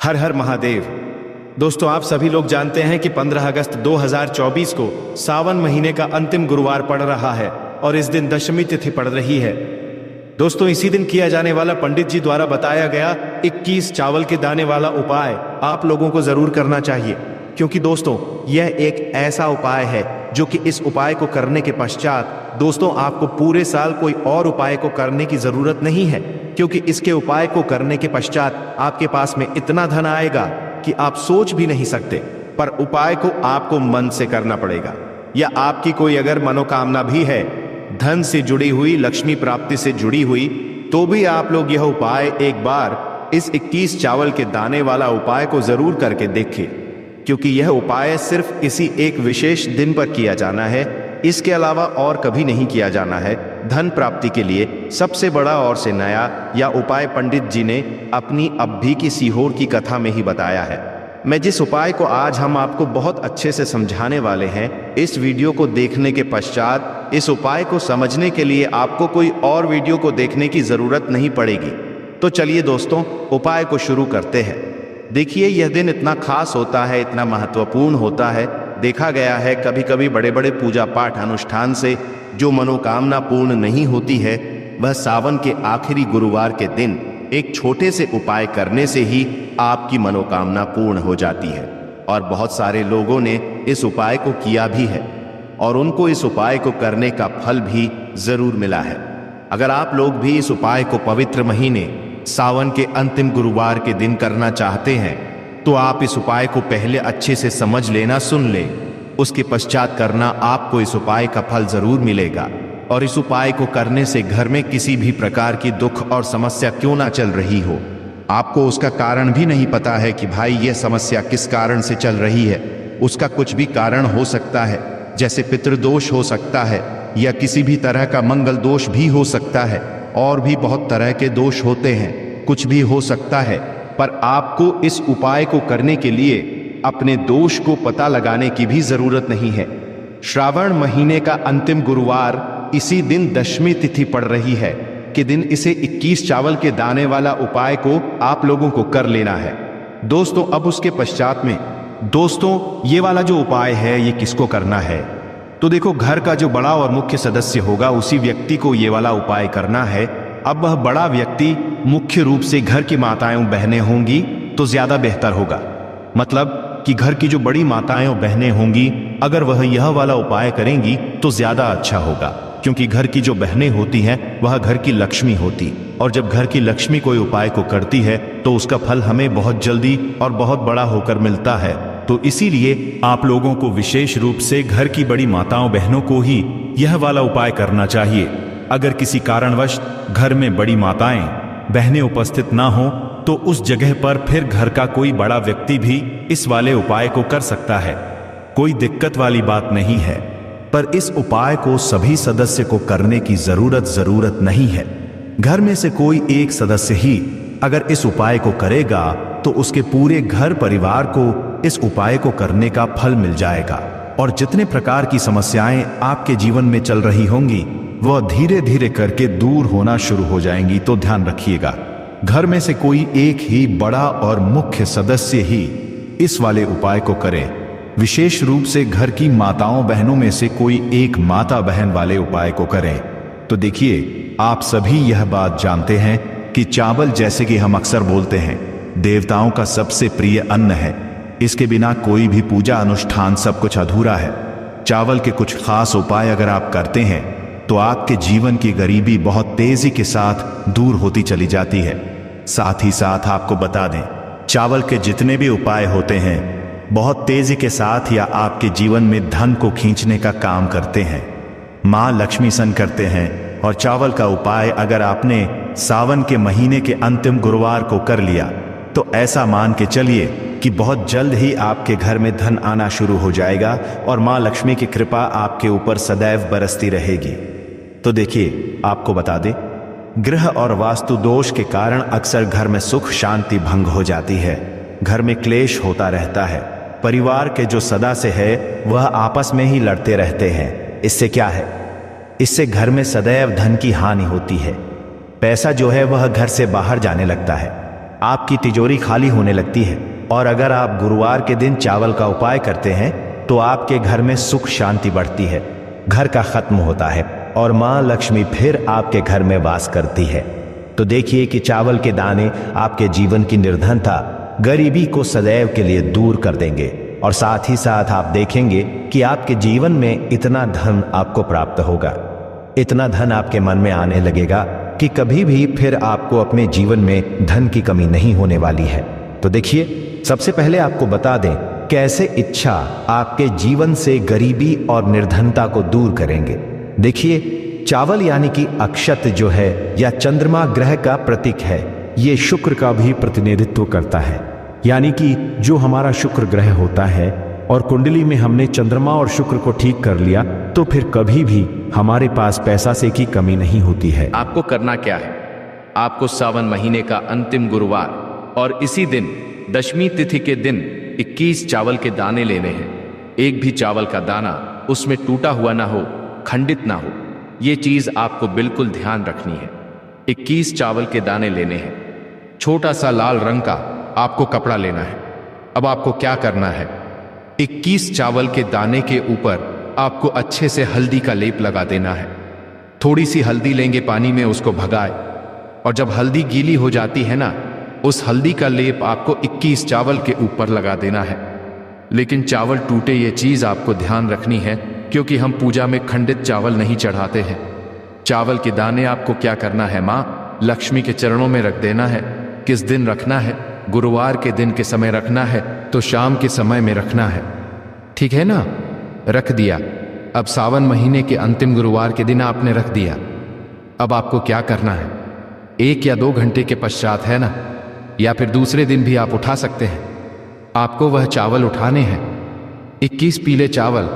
हर हर महादेव। दोस्तों, आप सभी लोग जानते हैं कि 15 अगस्त 2024 को सावन महीने का अंतिम गुरुवार पड़ रहा है और इस दिन दशमी तिथि पड़ रही है। दोस्तों, इसी दिन किया जाने वाला पंडित जी द्वारा बताया गया 21 चावल के दाने वाला उपाय आप लोगों को जरूर करना चाहिए, क्योंकि दोस्तों यह एक ऐसा उपाय है जो कि इस उपाय को करने के पश्चात दोस्तों आपको पूरे साल कोई और उपाय को करने की जरूरत नहीं है, क्योंकि इसके उपाय को करने के पश्चात आपके पास में इतना धन आएगा कि आप सोच भी नहीं सकते। पर उपाय को आपको मन से करना पड़ेगा, या आपकी कोई अगर मनोकामना भी है धन से जुड़ी हुई, लक्ष्मी प्राप्ति से जुड़ी हुई, तो भी आप लोग यह उपाय एक बार इस 21 चावल के दाने वाला उपाय को जरूर करके देखें, क्योंकि यह उपाय सिर्फ इसी एक विशेष दिन पर किया जाना है, इसके अलावा और कभी नहीं किया जाना है। धन प्राप्ति के लिए सबसे बड़ा और से नया यह उपाय पंडित जी ने अपनी अभी की सीहोर की कथा में ही बताया है। मैं जिस उपाय को आज हम आपको बहुत अच्छे से समझाने वाले हैं, इस वीडियो को देखने के पश्चात इस उपाय को समझने के लिए आपको कोई और वीडियो को देखने की जरूरत नहीं पड़ेगी। तो चलिए दोस्तों, उपाय को शुरू करते हैं। देखिए, यह दिन इतना खास होता है, इतना महत्वपूर्ण होता है। देखा गया है कभी कभी बड़े बड़े पूजा पाठ अनुष्ठान से जो मनोकामना पूर्ण नहीं होती है, वह सावन के आखिरी गुरुवार के दिन एक छोटे से उपाय करने से ही आपकी मनोकामना पूर्ण हो जाती है। और बहुत सारे लोगों ने इस उपाय को किया भी है और उनको इस उपाय को करने का फल भी जरूर मिला है। अगर आप लोग भी इस उपाय को पवित्र महीने सावन के अंतिम गुरुवार के दिन करना चाहते हैं, तो आप इस उपाय को पहले अच्छे से समझ लेना, सुन ले, उसके पश्चात करना। आपको इस उपाय का फल जरूर मिलेगा। और इस उपाय को करने से घर में किसी भी प्रकार की दुख और समस्या क्यों ना चल रही हो, आपको उसका कारण भी नहीं पता है कि भाई यह समस्या किस कारण से चल रही है, उसका कुछ भी कारण हो सकता है, जैसे पितृदोष हो सकता है या किसी भी तरह का मंगल दोष भी हो सकता है, और भी बहुत तरह के दोष होते हैं, कुछ भी हो सकता है। पर आपको इस उपाय को करने के लिए अपने दोष को पता लगाने की भी जरूरत नहीं है। श्रावण महीने का अंतिम गुरुवार इसी दिन दशमी तिथि पड़ रही है कि दिन इसे 21 चावल के दाने वाला उपाय को आप लोगों को कर लेना है। दोस्तों, अब उसके पश्चात में दोस्तों ये वाला जो उपाय है ये किसको करना है, तो देखो, घर का जो बड़ा और मुख्य सदस्य होगा उसी व्यक्ति को ये वाला उपाय करना है। अब वह बड़ा व्यक्ति मुख्य रूप से घर की माताएं बहनें होंगी तो ज्यादा बेहतर होगा। मतलब कि घर की जो बड़ी माताएं बहनें होंगी, अगर वह यह वाला उपाय करेंगी तो ज्यादा अच्छा होगा, क्योंकि घर की जो बहनें होती हैं वह घर की लक्ष्मी होती, और जब घर की लक्ष्मी कोई उपाय को करती है तो उसका फल हमें बहुत जल्दी और बहुत बड़ा होकर मिलता है। तो इसीलिए आप लोगों को विशेष रूप से घर की बड़ी माताओं बहनों को ही यह वाला उपाय करना चाहिए। अगर किसी कारणवश घर में बड़ी माताएं बहनें उपस्थित ना हो तो उस जगह पर फिर घर का कोई बड़ा व्यक्ति भी इस वाले उपाय को कर सकता है, कोई दिक्कत वाली बात नहीं है। पर इस उपाय को सभी सदस्य को करने की जरूरत नहीं है। घर में से कोई एक सदस्य ही अगर इस उपाय को करेगा तो उसके पूरे घर परिवार को इस उपाय को करने का फल मिल जाएगा, और जितने प्रकार की समस्याएं आपके जीवन में चल रही होंगी वह धीरे धीरे करके दूर होना शुरू हो जाएंगी। तो ध्यान रखिएगा, घर में से कोई एक ही बड़ा और मुख्य सदस्य ही इस वाले उपाय को करे। विशेष रूप से घर की माताओं बहनों में से कोई एक माता बहन वाले उपाय को करें। तो देखिए, आप सभी यह बात जानते हैं कि चावल, जैसे कि हम अक्सर बोलते हैं, देवताओं का सबसे प्रिय अन्न है। इसके बिना कोई भी पूजा अनुष्ठान सब कुछ अधूरा है। चावल के कुछ खास उपाय अगर आप करते हैं तो आपके जीवन की गरीबी बहुत तेजी के साथ दूर होती चली जाती है। साथ ही साथ आपको बता दें, चावल के जितने भी उपाय होते हैं बहुत तेजी के साथ या आपके जीवन में धन को खींचने का काम करते हैं, माँ लक्ष्मी सन करते हैं। और चावल का उपाय अगर आपने सावन के महीने के अंतिम गुरुवार को कर लिया तो ऐसा मान के चलिए कि बहुत जल्द ही आपके घर में धन आना शुरू हो जाएगा और माँ लक्ष्मी की कृपा आपके ऊपर सदैव बरसती रहेगी। तो देखिए, आपको बता दें, गृह और वास्तु दोष के कारण अक्सर घर में सुख शांति भंग हो जाती है, घर में क्लेश होता रहता है, परिवार के जो सदस्य है वह आपस में ही लड़ते रहते हैं। इससे क्या है, इससे घर में सदैव धन की हानि होती है, पैसा जो है वह घर से बाहर जाने लगता है। आपकी तिजोरी खाली होने लगती है। और अगर आप गुरुवार के दिन चावल का उपाय करते हैं तो आपके घर में सुख शांति बढ़ती है, घर का खत्म होता है और माँ लक्ष्मी फिर आपके घर में वास करती है। तो देखिए कि चावल के दाने आपके जीवन की निर्धनता, गरीबी को सदैव के लिए दूर कर देंगे। और साथ ही साथ आप देखेंगे कि आपके जीवन में इतना धन आपको प्राप्त होगा, इतना धन आपके मन में आने लगेगा कि कभी भी फिर आपको अपने जीवन में धन की कमी नहीं होने वाली है। तो देखिए, सबसे पहले आपको बता दें कैसे इच्छा आपके जीवन से गरीबी और निर्धनता को दूर करेंगे। देखिए, चावल यानी कि अक्षत जो है या चंद्रमा ग्रह का प्रतीक है, ये शुक्र का भी प्रतिनिधित्व करता है। यानी कि जो हमारा शुक्र ग्रह होता है और कुंडली में हमने चंद्रमा और शुक्र को ठीक कर लिया तो फिर कभी भी हमारे पास पैसा से की कमी नहीं होती है। आपको करना क्या है? आपको सावन महीने का अंतिम गुरुवार और इसी दिन दशमी तिथि के दिन 21 चावल के दाने लेने हैं। एक भी चावल का दाना उसमें टूटा हुआ ना हो, खंडित ना हो, ये चीज आपको बिल्कुल ध्यान रखनी है। 21 चावल के दाने लेने हैं। छोटा सा लाल रंग का आपको कपड़ा लेना है। अब आपको क्या करना है, 21 चावल के दाने के ऊपर आपको अच्छे से हल्दी का लेप लगा देना है। थोड़ी सी हल्दी लेंगे, पानी में उसको भगाए, और जब हल्दी गीली हो जाती है ना, उस हल्दी का लेप आपको 21 चावल के ऊपर लगा देना है। लेकिन चावल टूटे ये चीज आपको ध्यान रखनी है, क्योंकि हम पूजा में खंडित चावल नहीं चढ़ाते हैं। चावल के दाने आपको क्या करना है, माँ लक्ष्मी के चरणों में रख देना है। किस दिन रखना है? गुरुवार के दिन के समय रखना है, तो शाम के समय में रखना है, ठीक है ना? रख दिया। अब सावन महीने के अंतिम गुरुवार के दिन आपने रख दिया। अब आपको क्या करना है, 1 या 2 घंटे के पश्चात है ना, या फिर दूसरे दिन भी आप उठा सकते हैं, आपको वह चावल उठाने हैं। 21 पीले चावल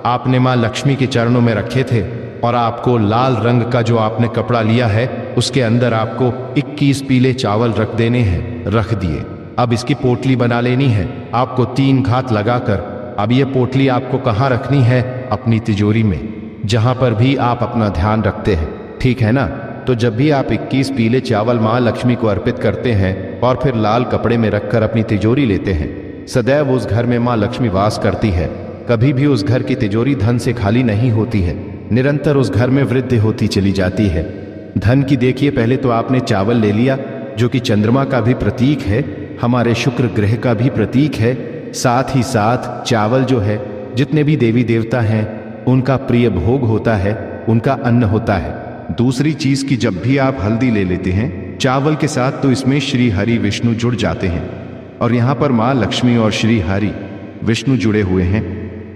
आपने माँ लक्ष्मी के चरणों में रखे थे, और आपको लाल रंग का जो आपने कपड़ा लिया है उसके अंदर आपको 21 पीले चावल रख देने हैं। रख दिए। अब इसकी पोटली बना लेनी है आपको 3 घात लगाकर। अब ये पोटली आपको कहाँ रखनी है? अपनी तिजोरी में, जहां पर भी आप अपना ध्यान रखते हैं, ठीक है ना? तो जब भी आप 21 पीले चावल माँ लक्ष्मी को अर्पित करते हैं और फिर लाल कपड़े में रखकर अपनी तिजोरी लेते हैं, सदैव उस घर में माँ लक्ष्मी वास करती है। कभी भी उस घर की तिजोरी धन से खाली नहीं होती है, निरंतर उस घर में वृद्धि होती चली जाती है। धन की देखिए, पहले तो आपने चावल ले लिया जो कि चंद्रमा का भी प्रतीक है, हमारे शुक्र ग्रह का भी प्रतीक है। साथ ही साथ चावल जो है, जितने भी देवी देवता हैं उनका प्रिय भोग होता है, उनका अन्न होता है। दूसरी चीज की जब भी आप हल्दी ले लेते हैं चावल के साथ, तो इसमें श्री हरि विष्णु जुड़ जाते हैं, और यहाँ पर माँ लक्ष्मी और श्री हरि विष्णु जुड़े हुए हैं।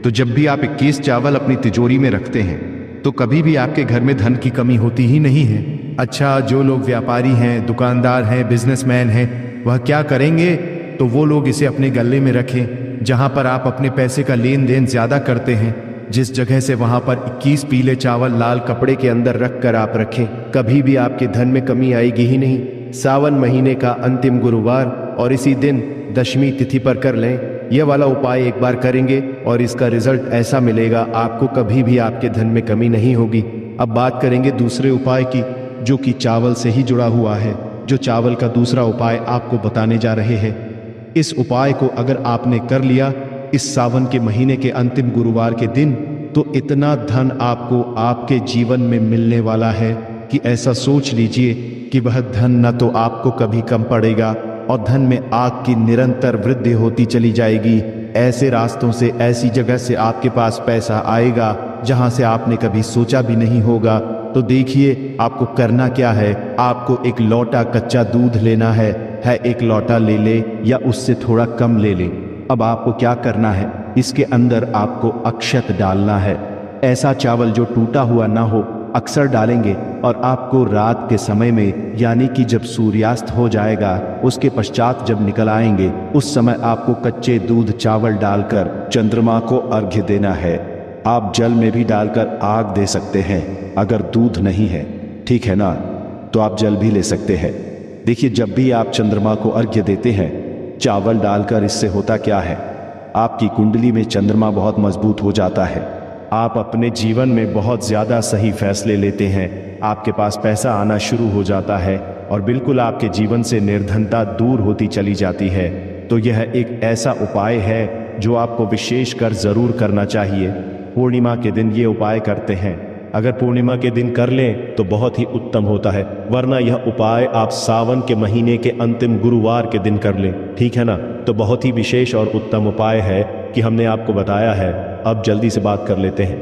तो जब भी आप 21 चावल अपनी तिजोरी में रखते हैं तो कभी भी आपके घर में धन की कमी होती ही नहीं है। अच्छा, जो लोग व्यापारी हैं, दुकानदार हैं, बिजनेसमैन हैं, वह क्या करेंगे? तो वो लोग इसे अपने गले में रखें, जहां पर आप अपने पैसे का लेन देन ज्यादा करते हैं। जिस जगह से वहां पर 21 पीले चावल लाल कपड़े के अंदर रख कर आप रखें, कभी भी आपके धन में कमी आएगी ही नहीं। सावन महीने का अंतिम गुरुवार और इसी दिन दशमी तिथि पर कर लें। यह वाला उपाय एक बार करेंगे और इसका रिजल्ट ऐसा मिलेगा, आपको कभी भी आपके धन में कमी नहीं होगी। अब बात करेंगे दूसरे उपाय की, जो कि चावल से ही जुड़ा हुआ है। जो चावल का दूसरा उपाय आपको बताने जा रहे हैं, इस उपाय को अगर आपने कर लिया इस सावन के महीने के अंतिम गुरुवार के दिन, तो इतना धन आपको आपके जीवन में मिलने वाला है कि ऐसा सोच लीजिए कि वह धन न तो आपको कभी कम पड़ेगा और धन में आग की निरंतर वृद्धि होती चली जाएगी। ऐसे रास्तों से, ऐसी जगह से आपके पास पैसा आएगा जहां से आपने कभी सोचा भी नहीं होगा। तो देखिए, आपको करना क्या है, आपको एक लोटा कच्चा दूध लेना है, एक लोटा ले ले या उससे थोड़ा कम ले ले। अब आपको क्या करना है, इसके अंदर आपको अक्षत डालना है। ऐसा चावल जो टूटा हुआ ना हो, अक्सर डालेंगे, और आपको रात के समय में, यानी कि जब सूर्यास्त हो जाएगा उसके पश्चात जब निकल आएंगे, उस समय आपको कच्चे दूध चावल डालकर चंद्रमा को अर्घ्य देना है। आप जल में भी डालकर आग दे सकते हैं अगर दूध नहीं है, ठीक है ना? तो आप जल भी ले सकते हैं। देखिए, जब भी आप चंद्रमा को अर्घ्य देते हैं चावल डालकर, इससे होता क्या है, आपकी कुंडली में चंद्रमा बहुत मजबूत हो जाता है। आप अपने जीवन में बहुत ज़्यादा सही फैसले लेते हैं, आपके पास पैसा आना शुरू हो जाता है, और बिल्कुल आपके जीवन से निर्धनता दूर होती चली जाती है, तो यह एक ऐसा उपाय है जो आपको विशेष कर जरूर करना चाहिए। पूर्णिमा के दिन ये उपाय करते हैं। अगर पूर्णिमा के दिन कर लें तो बहुत ही उत्तम होता है, वरना यह उपाय आप सावन के महीने के अंतिम गुरुवार के दिन कर लें, ठीक है ना। तो बहुत ही विशेष और उत्तम उपाय है कि हमने आपको बताया है। अब जल्दी से बात कर लेते हैं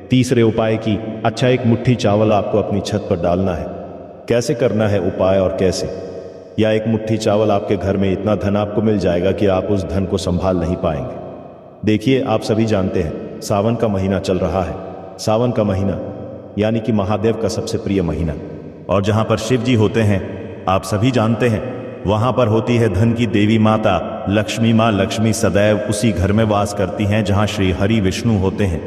तीसरे उपाय की। अच्छा, एक मुट्ठी चावल आपको अपनी छत पर डालना है। कैसे करना है उपाय और कैसे? या एक मुट्ठी चावल, आपके घर में इतना धन आपको मिल जाएगा कि आप उस धन को संभाल नहीं पाएंगे। देखिए, आप सभी जानते हैं सावन का महीना चल रहा है। सावन का महीना यानी कि महादेव का सबसे प्रिय महीना, और जहां पर शिव जी होते हैं आप सभी जानते हैं, वहां पर होती है धन की देवी माता लक्ष्मी। माँ लक्ष्मी सदैव उसी घर में वास करती हैं जहां श्री हरि विष्णु होते हैं।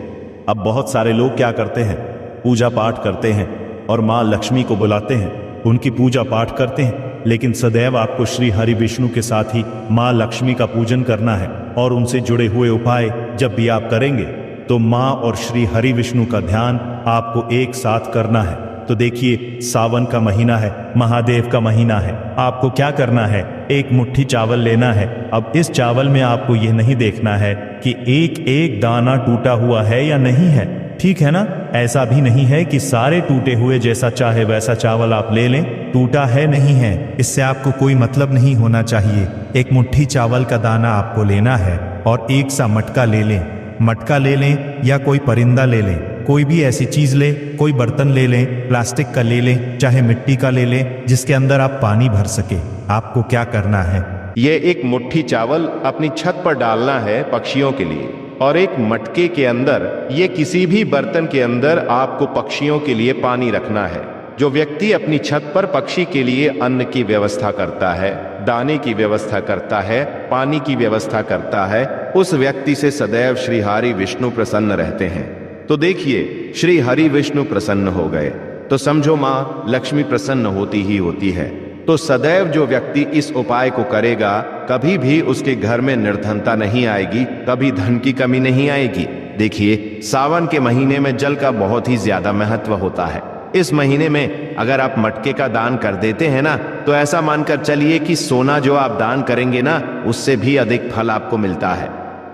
अब बहुत सारे लोग क्या करते हैं, पूजा पाठ करते हैं और माँ लक्ष्मी को बुलाते हैं, उनकी पूजा पाठ करते हैं, लेकिन सदैव आपको श्री हरि विष्णु के साथ ही माँ लक्ष्मी का पूजन करना है। और उनसे जुड़े हुए उपाय जब भी आप करेंगे तो माँ और श्री हरि विष्णु का ध्यान आपको एक साथ करना है। तो देखिए, सावन का महीना है, महादेव का महीना है। आपको क्या करना है, एक मुट्ठी चावल लेना है। अब इस चावल में आपको यह नहीं देखना है कि एक एक दाना टूटा हुआ है या नहीं है, ठीक है ना। ऐसा भी नहीं है कि सारे टूटे हुए जैसा चाहे वैसा चावल आप ले लें, टूटा है नहीं है, इससे आपको कोई मतलब नहीं होना चाहिए। एक मुट्ठी चावल का दाना आपको लेना है और एक सा मटका ले लें। मटका ले लें या कोई परिंदा ले लें, कोई भी ऐसी चीज ले, कोई बर्तन ले लें, प्लास्टिक का ले लें, चाहे मिट्टी का ले लें, जिसके अंदर आप पानी भर सके। आपको क्या करना है, ये एक मुट्ठी चावल अपनी छत पर डालना है पक्षियों के लिए, और एक मटके के अंदर, ये किसी भी बर्तन के अंदर आपको पक्षियों के लिए पानी रखना है। जो व्यक्ति अपनी छत पर पक्षी के लिए अन्न की व्यवस्था करता है, दाने की व्यवस्था करता है, पानी की व्यवस्था करता है, उस व्यक्ति से सदैव श्री हरि विष्णु प्रसन्न रहते हैं। तो देखिए, श्री हरि विष्णु प्रसन्न हो गए तो समझो माँ लक्ष्मी प्रसन्न होती ही होती है। तो सदैव जो व्यक्ति इस उपाय को करेगा, कभी भी उसके घर में निर्धनता नहीं आएगी, कभी धन की कमी नहीं आएगी। देखिए, सावन के महीने में जल का बहुत ही ज्यादा महत्व होता है। इस महीने में अगर आप मटके का दान कर देते हैं ना, तो ऐसा मानकर चलिए कि सोना जो आप दान करेंगे ना, उससे भी अधिक फल आपको मिलता है।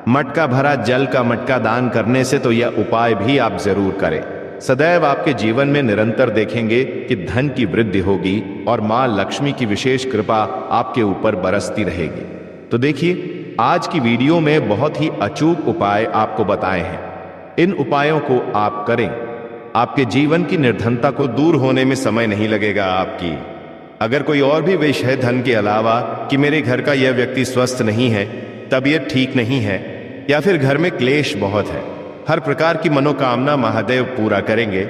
मटका भरा जल का मटका दान करने से तो यह उपाय भी आप जरूर करें। सदैव आपके जीवन में निरंतर देखेंगे कि धन की वृद्धि होगी और माँ लक्ष्मी की विशेष कृपा आपके ऊपर बरसती रहेगी। तो देखिए, आज की वीडियो में बहुत ही अचूक उपाय आपको बताए हैं। इन उपायों को आप करें, आपके जीवन की निर्धनता को दूर होने में समय नहीं लगेगा आपकी। अगर कोई और भी विष है धन के अलावा कि मेरे घर का यह व्यक्ति स्वस्थ नहीं है, तबीयत ठीक नहीं है, या फिर घर में क्लेश बहुत है, हर प्रकार की मनोकामना महादेव पूरा करेंगे।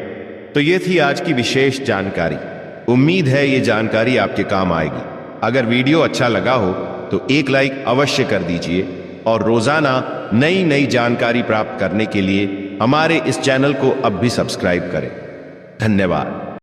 तो ये थी आज की विशेष जानकारी। उम्मीद है ये जानकारी आपके काम आएगी। अगर वीडियो अच्छा लगा हो तो एक लाइक अवश्य कर दीजिए, और रोजाना नई नई जानकारी प्राप्त करने के लिए हमारे इस चैनल को अब भी सब्सक्राइब करें। धन्यवाद।